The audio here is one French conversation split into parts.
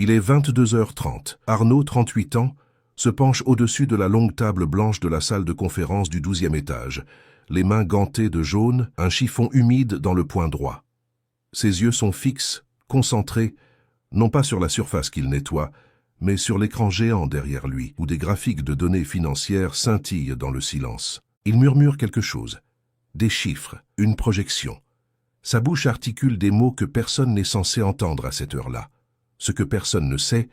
Il est 22h30. Arnaud, 38 ans, se penche au-dessus de la longue table blanche de la salle de conférence du 12e étage, les mains gantées de jaune, un chiffon humide dans le poing droit. Ses yeux sont fixes, concentrés, non pas sur la surface qu'il nettoie, mais sur l'écran géant derrière lui, où des graphiques de données financières scintillent dans le silence. Il murmure quelque chose. Des chiffres, une projection. Sa bouche articule des mots que personne n'est censé entendre à cette heure-là. Ce que personne ne sait,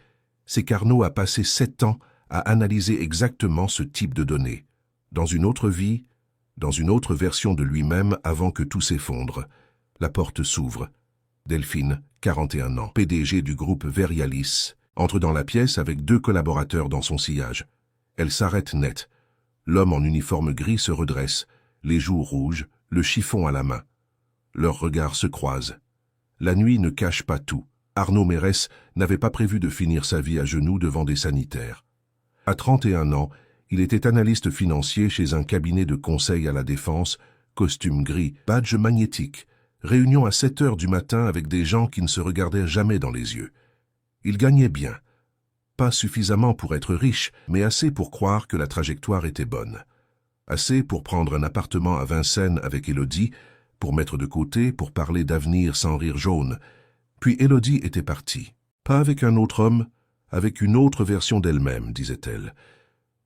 c'est qu'Arnaud a passé 7 ans à analyser exactement ce type de données. Dans une autre vie, dans une autre version de lui-même avant que tout s'effondre. La porte s'ouvre. Delphine, 41 ans, PDG du groupe Verialis, entre dans la pièce avec 2 collaborateurs dans son sillage. Elle s'arrête net. L'homme en uniforme gris se redresse, les joues rouges, le chiffon à la main. Leurs regards se croisent. La nuit ne cache pas tout. Arnaud Mérès n'avait pas prévu de finir sa vie à genoux devant des sanitaires. À 31 ans, il était analyste financier chez un cabinet de conseil à la défense, costume gris, badge magnétique, réunion à 7 heures du matin avec des gens qui ne se regardaient jamais dans les yeux. Il gagnait bien. Pas suffisamment pour être riche, mais assez pour croire que la trajectoire était bonne. Assez pour prendre un appartement à Vincennes avec Élodie, pour mettre de côté, pour parler d'avenir sans rire jaune. Puis Élodie était partie. Pas avec un autre homme, avec une autre version d'elle-même, disait-elle.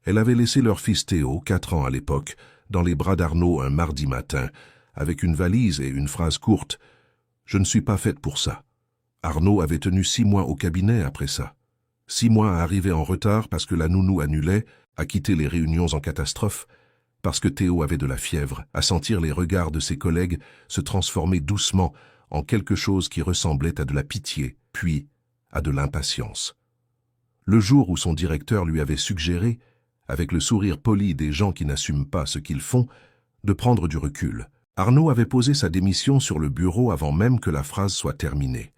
Elle avait laissé leur fils Théo, 4 ans à l'époque, dans les bras d'Arnaud un mardi matin, avec une valise et une phrase courte. « Je ne suis pas faite pour ça. » Arnaud avait tenu 6 mois au cabinet après ça. 6 mois à arriver en retard parce que la nounou annulait, à quitter les réunions en catastrophe, parce que Théo avait de la fièvre, à sentir les regards de ses collègues se transformer doucement en quelque chose qui ressemblait à de la pitié, puis à de l'impatience. Le jour où son directeur lui avait suggéré, avec le sourire poli des gens qui n'assument pas ce qu'ils font, de prendre du recul, Arnaud avait posé sa démission sur le bureau avant même que la phrase soit terminée.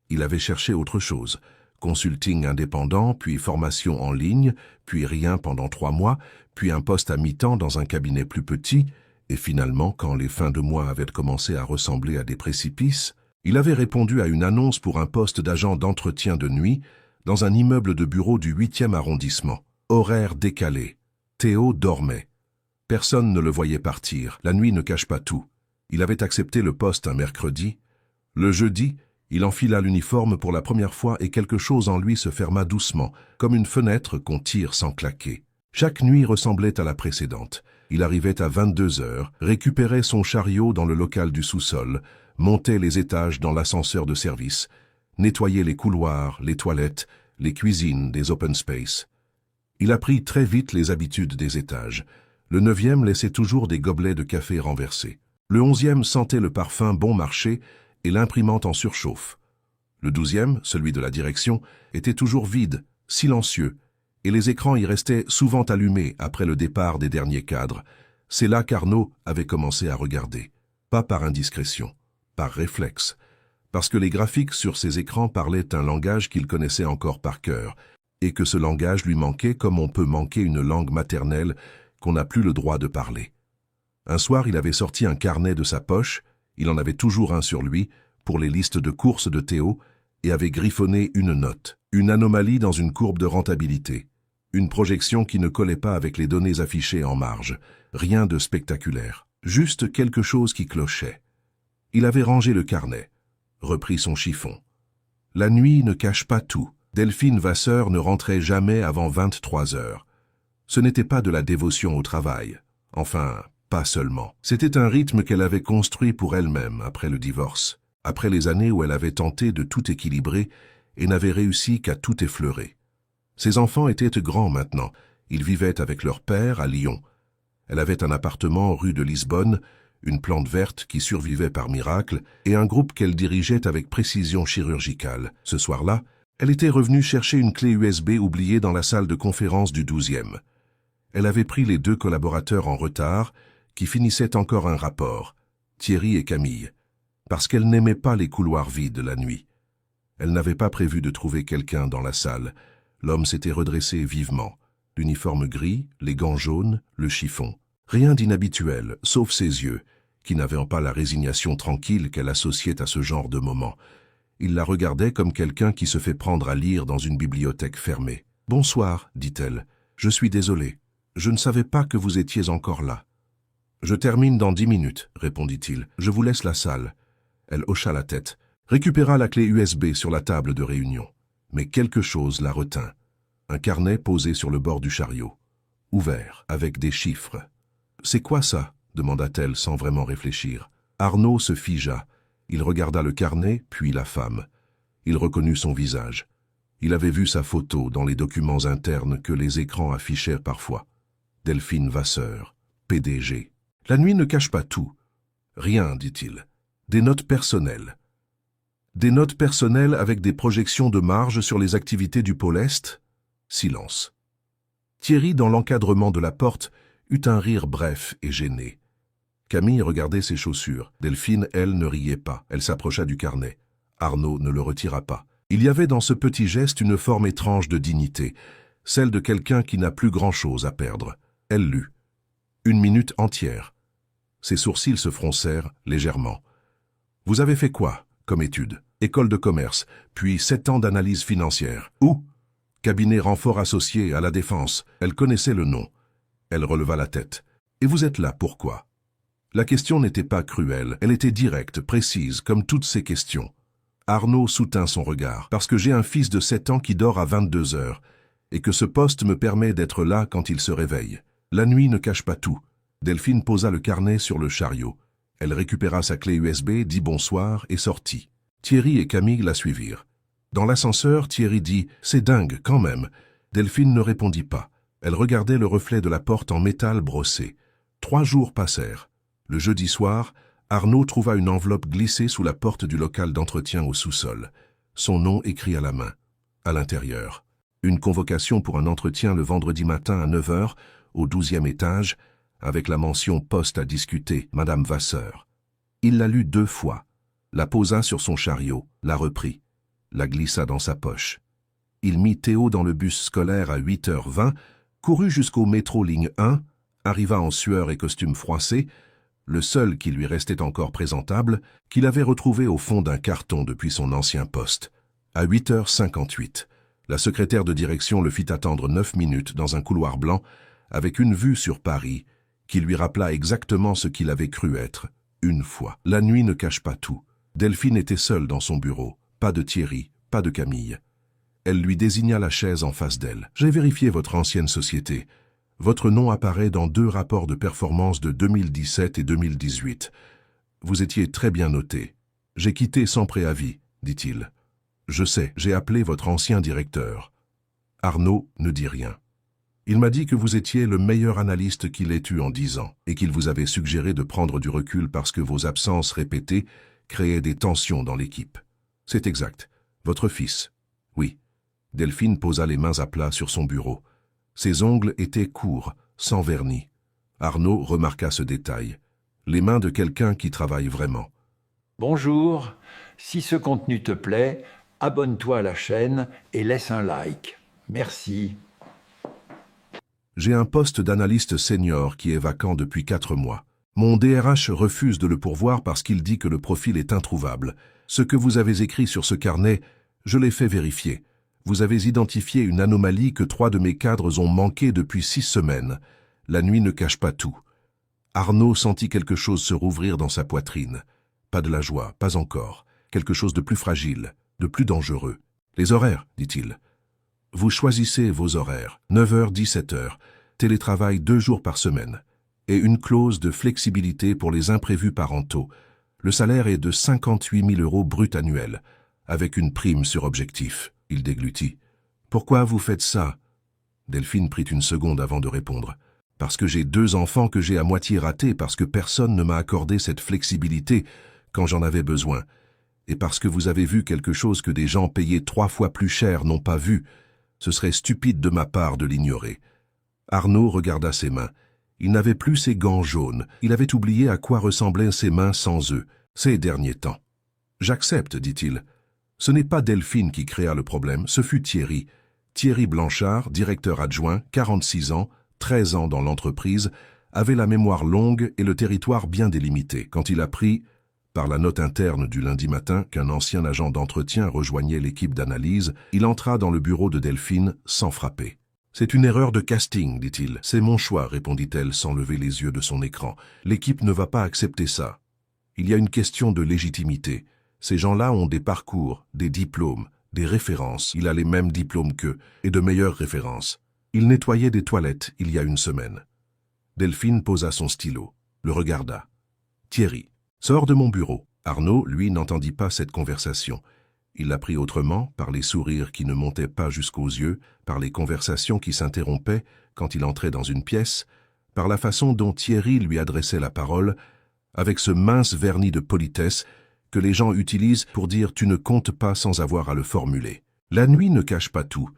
Il avait cherché autre chose, consulting indépendant, puis formation en ligne, puis rien pendant 3 mois, puis un poste à mi-temps dans un cabinet plus petit, et finalement, quand les fins de mois avaient commencé à ressembler à des précipices, il avait répondu à une annonce pour un poste d'agent d'entretien de nuit dans un immeuble de bureau du 8e arrondissement. Horaire décalé. Théo dormait. Personne ne le voyait partir, la nuit ne cache pas tout. Il avait accepté le poste un mercredi. Le jeudi, il enfila l'uniforme pour la première fois et quelque chose en lui se ferma doucement, comme une fenêtre qu'on tire sans claquer. Chaque nuit ressemblait à la précédente. Il arrivait à 22 heures, récupérait son chariot dans le local du sous-sol, montait les étages dans l'ascenseur de service, nettoyait les couloirs, les toilettes, les cuisines des open space. Il apprit très vite les habitudes des étages. Le 9e laissait toujours des gobelets de café renversés. Le 11e sentait le parfum bon marché et l'imprimante en surchauffe. Le 12e, celui de la direction, était toujours vide, silencieux, et les écrans y restaient souvent allumés après le départ des derniers cadres. C'est là qu'Arnaud avait commencé à regarder. Pas par indiscrétion, par réflexe, parce que les graphiques sur ces écrans parlaient un langage qu'il connaissait encore par cœur, et que ce langage lui manquait comme on peut manquer une langue maternelle qu'on n'a plus le droit de parler. Un soir, il avait sorti un carnet de sa poche, il en avait toujours un sur lui, pour les listes de courses de Théo, et avait griffonné une note, une anomalie dans une courbe de rentabilité, une projection qui ne collait pas avec les données affichées en marge, rien de spectaculaire, juste quelque chose qui clochait. Il avait rangé le carnet, repris son chiffon. La nuit ne cache pas tout. Delphine Vasseur ne rentrait jamais avant 23 heures. Ce n'était pas de la dévotion au travail. Enfin, pas seulement. C'était un rythme qu'elle avait construit pour elle-même après le divorce, après les années où elle avait tenté de tout équilibrer et n'avait réussi qu'à tout effleurer. Ses enfants étaient grands maintenant. Ils vivaient avec leur père à Lyon. Elle avait un appartement rue de Lisbonne, une plante verte qui survivait par miracle et un groupe qu'elle dirigeait avec précision chirurgicale. Ce soir-là, elle était revenue chercher une clé USB oubliée dans la salle de conférence du 12e. Elle avait pris les 2 collaborateurs en retard qui finissaient encore un rapport, Thierry et Camille, parce qu'elle n'aimait pas les couloirs vides la nuit. Elle n'avait pas prévu de trouver quelqu'un dans la salle. L'homme s'était redressé vivement, l'uniforme gris, les gants jaunes, le chiffon. Rien d'inhabituel, sauf ses yeux, qui n'avaient pas la résignation tranquille qu'elle associait à ce genre de moment. Il la regardait comme quelqu'un qui se fait prendre à lire dans une bibliothèque fermée. « Bonsoir, dit-elle. Je suis désolée. Je ne savais pas que vous étiez encore là. »« Je termine dans 10 minutes, répondit-il. Je vous laisse la salle. » Elle hocha la tête, récupéra la clé USB sur la table de réunion. Mais quelque chose la retint. Un carnet posé sur le bord du chariot, ouvert, avec des chiffres. « C'est quoi ça ?» demanda-t-elle sans vraiment réfléchir. Arnaud se figea. Il regarda le carnet, puis la femme. Il reconnut son visage. Il avait vu sa photo dans les documents internes que les écrans affichaient parfois. Delphine Vasseur, PDG. « La nuit ne cache pas tout. »« Rien, dit-il. Des notes personnelles. » Des notes personnelles avec des projections de marge sur les activités du pôle Est? Silence. Thierry, dans l'encadrement de la porte, eut un rire bref et gêné. Camille regardait ses chaussures. Delphine, elle, ne riait pas. Elle s'approcha du carnet. Arnaud ne le retira pas. Il y avait dans ce petit geste une forme étrange de dignité, celle de quelqu'un qui n'a plus grand-chose à perdre. Elle lut. 1 minute entière. Ses sourcils se froncèrent légèrement. « Vous avez fait quoi, comme étude? École de commerce, puis 7 ans d'analyse financière. Où? Cabinet renfort associé à la Défense. » Elle connaissait le nom. Elle releva la tête. « Et vous êtes là, pourquoi ?» La question n'était pas cruelle, elle était directe, précise, comme toutes ces questions. Arnaud soutint son regard. « Parce que j'ai un fils de 7 ans qui dort à 22 heures, et que ce poste me permet d'être là quand il se réveille. La nuit ne cache pas tout. » Delphine posa le carnet sur le chariot. Elle récupéra sa clé USB, dit bonsoir et sortit. Thierry et Camille la suivirent. Dans l'ascenseur, Thierry dit « C'est dingue, quand même ». Delphine ne répondit pas. Elle regardait le reflet de la porte en métal brossé. 3 jours passèrent. Le jeudi soir, Arnaud trouva une enveloppe glissée sous la porte du local d'entretien au sous-sol. Son nom écrit à la main. À l'intérieur. Une convocation pour un entretien le vendredi matin à 9 h, au 12e étage, avec la mention « Poste à discuter, Madame Vasseur ». Il la lut 2 fois, la posa sur son chariot, la reprit, la glissa dans sa poche. Il mit Théo dans le bus scolaire à 8h20, courut jusqu'au métro ligne 1, arriva en sueur et costume froissé, le seul qui lui restait encore présentable, qu'il avait retrouvé au fond d'un carton depuis son ancien poste. À 8h58, la secrétaire de direction le fit attendre 9 minutes dans un couloir blanc, avec une vue sur Paris, qui lui rappela exactement ce qu'il avait cru être, une fois. La nuit ne cache pas tout. Delphine était seule dans son bureau, pas de Thierry, pas de Camille. Elle lui désigna la chaise en face d'elle. « J'ai vérifié votre ancienne société. Votre nom apparaît dans 2 rapports de performance de 2017 et 2018. Vous étiez très bien noté. J'ai quitté sans préavis, dit-il. Je sais, j'ai appelé votre ancien directeur. » Arnaud ne dit rien. « Il m'a dit que vous étiez le meilleur analyste qu'il ait eu en 10 ans et qu'il vous avait suggéré de prendre du recul parce que vos absences répétées créaient des tensions dans l'équipe. C'est exact. Votre fils. » « Oui. » Delphine posa les mains à plat sur son bureau. Ses ongles étaient courts, sans vernis. Arnaud remarqua ce détail. Les mains de quelqu'un qui travaille vraiment. « Bonjour. Si ce contenu te plaît, abonne-toi à la chaîne et laisse un like. Merci. » J'ai un poste d'analyste senior qui est vacant depuis 4 mois. Mon DRH refuse de le pourvoir parce qu'il dit que le profil est introuvable. Ce que vous avez écrit sur ce carnet, je l'ai fait vérifier. Vous avez identifié une anomalie que 3 de mes cadres ont manqué depuis 6 semaines. La nuit ne cache pas tout. Arnaud sentit quelque chose se rouvrir dans sa poitrine. Pas de la joie, pas encore. Quelque chose de plus fragile, de plus dangereux. Les horaires, dit-il. Vous choisissez vos horaires, 9 h, 17 h, télétravail 2 jours par semaine, et une clause de flexibilité pour les imprévus parentaux. Le salaire est de 58 000 € brut annuel, avec une prime sur objectif. Il déglutit. « Pourquoi vous faites ça ?» Delphine prit une seconde avant de répondre. « Parce que j'ai 2 enfants que j'ai à moitié ratés, parce que personne ne m'a accordé cette flexibilité quand j'en avais besoin, et parce que vous avez vu quelque chose que des gens payés 3 fois plus cher n'ont pas vu. Ce serait stupide de ma part de l'ignorer. » Arnaud regarda ses mains. Il n'avait plus ses gants jaunes. Il avait oublié à quoi ressemblaient ses mains sans eux, ces derniers temps. « J'accepte, dit-il. Ce n'est pas Delphine qui créa le problème, ce fut Thierry. Thierry Blanchard, directeur adjoint, 46 ans, 13 ans dans l'entreprise, avait la mémoire longue et le territoire bien délimité. Quand il a pris Par la note interne du lundi matin qu'un ancien agent d'entretien rejoignait l'équipe d'analyse, il entra dans le bureau de Delphine sans frapper. « C'est une erreur de casting, dit-il. C'est mon choix, répondit-elle sans lever les yeux de son écran. L'équipe ne va pas accepter ça. Il y a une question de légitimité. Ces gens-là ont des parcours, des diplômes, des références. Il a les mêmes diplômes qu'eux et de meilleures références. Il nettoyait des toilettes il y a une semaine. » Delphine posa son stylo, le regarda. « Thierry, sors de mon bureau. » Arnaud, lui, n'entendit pas cette conversation. Il l'a pris autrement, par les sourires qui ne montaient pas jusqu'aux yeux, par les conversations qui s'interrompaient quand il entrait dans une pièce, par la façon dont Thierry lui adressait la parole, avec ce mince vernis de politesse que les gens utilisent pour dire « tu ne comptes pas » sans avoir à le formuler. La nuit ne cache pas tout.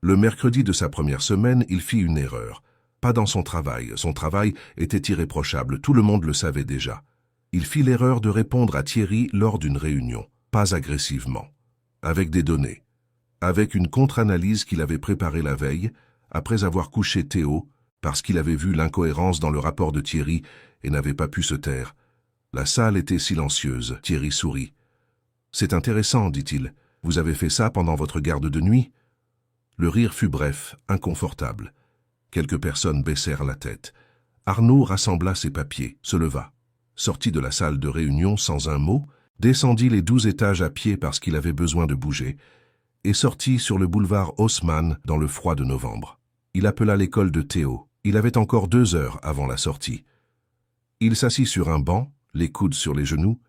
Le mercredi de sa première semaine, il fit une erreur. Pas dans son travail. Son travail était irréprochable, tout le monde le savait déjà. Il fit l'erreur de répondre à Thierry lors d'une réunion, pas agressivement, avec des données, avec une contre-analyse qu'il avait préparée la veille, après avoir couché Théo, parce qu'il avait vu l'incohérence dans le rapport de Thierry et n'avait pas pu se taire. La salle était silencieuse. Thierry sourit. « C'est intéressant, dit-il. Vous avez fait ça pendant votre garde de nuit ?» Le rire fut bref, inconfortable. Quelques personnes baissèrent la tête. Arnaud rassembla ses papiers, se leva, sortit de la salle de réunion sans un mot, descendit les 12 étages à pied parce qu'il avait besoin de bouger, et sortit sur le boulevard Haussmann dans le froid de novembre. Il appela l'école de Théo. Il avait encore 2 heures avant la sortie. Il s'assit sur un banc, les coudes sur les genoux,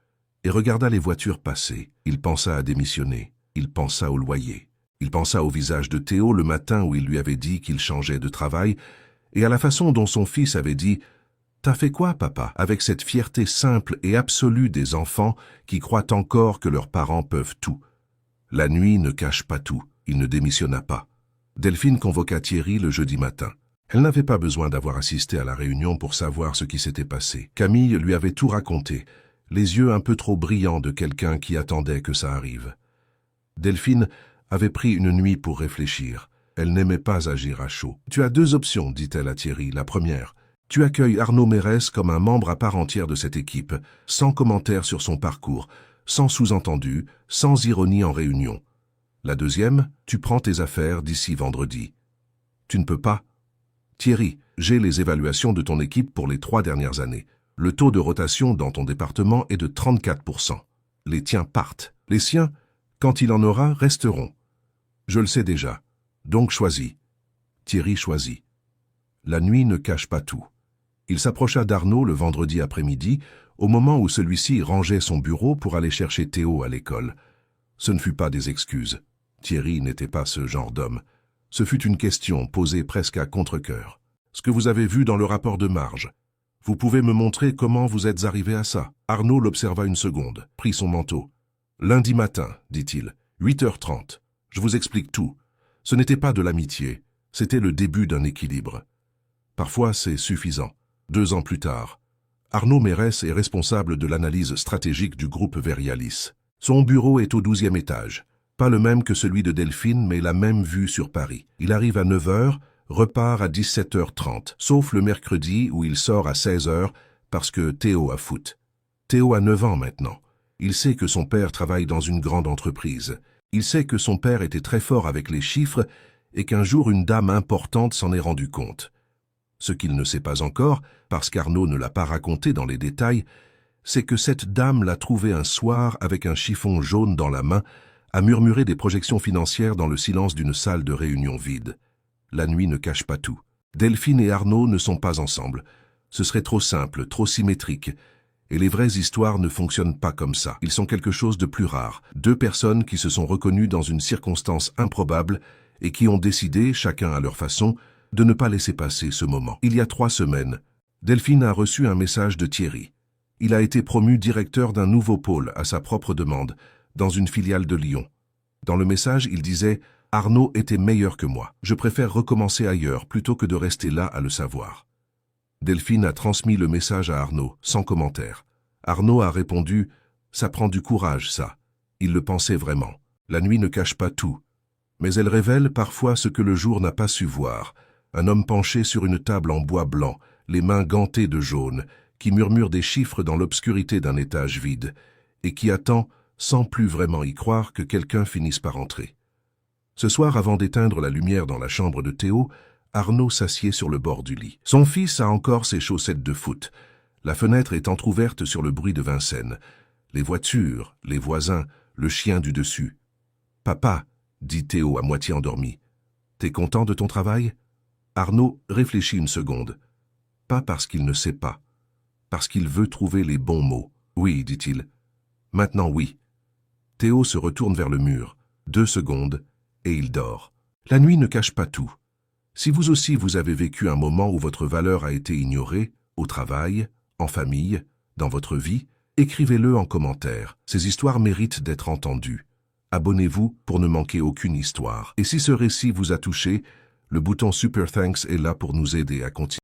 et regarda les voitures passer. Il pensa à démissionner. Il pensa au loyer. Il pensa au visage de Théo le matin où il lui avait dit qu'il changeait de travail, et à la façon dont son fils avait dit « T'as fait quoi, papa ?» avec cette fierté simple et absolue des enfants qui croient encore que leurs parents peuvent tout. La nuit ne cache pas tout. Il ne démissionna pas. Delphine convoqua Thierry le jeudi matin. Elle n'avait pas besoin d'avoir assisté à la réunion pour savoir ce qui s'était passé. Camille lui avait tout raconté, les yeux un peu trop brillants de quelqu'un qui attendait que ça arrive. Delphine avait pris une nuit pour réfléchir. Elle n'aimait pas agir à chaud. « Tu as 2 options, dit-elle à Thierry. La première, tu accueilles Arnaud Mérès comme un membre à part entière de cette équipe, sans commentaire sur son parcours, sans sous-entendu, sans ironie en réunion. La deuxième, tu prends tes affaires d'ici vendredi. Tu ne peux pas. Thierry, j'ai les évaluations de ton équipe pour les 3 dernières années. Le taux de rotation dans ton département est de 34%. Les tiens partent. Les siens, quand il en aura, resteront. Je le sais déjà. Donc choisis. » Thierry choisit. La nuit ne cache pas tout. Il s'approcha d'Arnaud le vendredi après-midi, au moment où celui-ci rangeait son bureau pour aller chercher Théo à l'école. Ce ne fut pas des excuses. Thierry n'était pas ce genre d'homme. Ce fut une question posée presque à contre-cœur. « Ce que vous avez vu dans le rapport de marge, vous pouvez me montrer comment vous êtes arrivé à ça ?» Arnaud l'observa une seconde, prit son manteau. « Lundi matin, dit-il, 8h30. Je vous explique tout. Ce n'était pas de l'amitié, c'était le début d'un équilibre. Parfois, c'est suffisant. 2 ans plus tard, Arnaud Mérès est responsable de l'analyse stratégique du groupe Verialis. Son bureau est au 12e étage. Pas le même que celui de Delphine, mais la même vue sur Paris. Il arrive à 9h, repart à 17h30, sauf le mercredi où il sort à 16h parce que Théo a foot. Théo a 9 ans maintenant. Il sait que son père travaille dans une grande entreprise. Il sait que son père était très fort avec les chiffres et qu'un jour une dame importante s'en est rendue compte. Ce qu'il ne sait pas encore, parce qu'Arnaud ne l'a pas raconté dans les détails, c'est que cette dame l'a trouvé un soir avec un chiffon jaune dans la main, à murmurer des projections financières dans le silence d'une salle de réunion vide. La nuit ne cache pas tout. Delphine et Arnaud ne sont pas ensemble. Ce serait trop simple, trop symétrique. Et les vraies histoires ne fonctionnent pas comme ça. Ils sont quelque chose de plus rare. 2 personnes qui se sont reconnues dans une circonstance improbable et qui ont décidé, chacun à leur façon, de ne pas laisser passer ce moment. Il y a 3 semaines, Delphine a reçu un message de Thierry. Il a été promu directeur d'un nouveau pôle à sa propre demande, dans une filiale de Lyon. Dans le message, il disait « Arnaud était meilleur que moi. Je préfère recommencer ailleurs plutôt que de rester là à le savoir. » Delphine a transmis le message à Arnaud, sans commentaire. Arnaud a répondu « Ça prend du courage, ça. » Il le pensait vraiment. La nuit ne cache pas tout. Mais elle révèle parfois ce que le jour n'a pas su voir. Un homme penché sur une table en bois blanc, les mains gantées de jaune, qui murmure des chiffres dans l'obscurité d'un étage vide, et qui attend, sans plus vraiment y croire, que quelqu'un finisse par entrer. Ce soir, avant d'éteindre la lumière dans la chambre de Théo, Arnaud s'assied sur le bord du lit. Son fils a encore ses chaussettes de foot. La fenêtre est entr'ouverte sur le bruit de Vincennes. Les voitures, les voisins, le chien du dessus. « Papa, » dit Théo à moitié endormi. « T'es content de ton travail ?» Arnaud réfléchit une seconde. Pas parce qu'il ne sait pas, parce qu'il veut trouver les bons mots. « Oui, dit-il. Maintenant oui. » Théo se retourne vers le mur. 2 secondes, et il dort. La nuit ne cache pas tout. Si vous aussi vous avez vécu un moment où votre valeur a été ignorée, au travail, en famille, dans votre vie, écrivez-le en commentaire. Ces histoires méritent d'être entendues. Abonnez-vous pour ne manquer aucune histoire. Et si ce récit vous a touché, le bouton Super Thanks est là pour nous aider à continuer.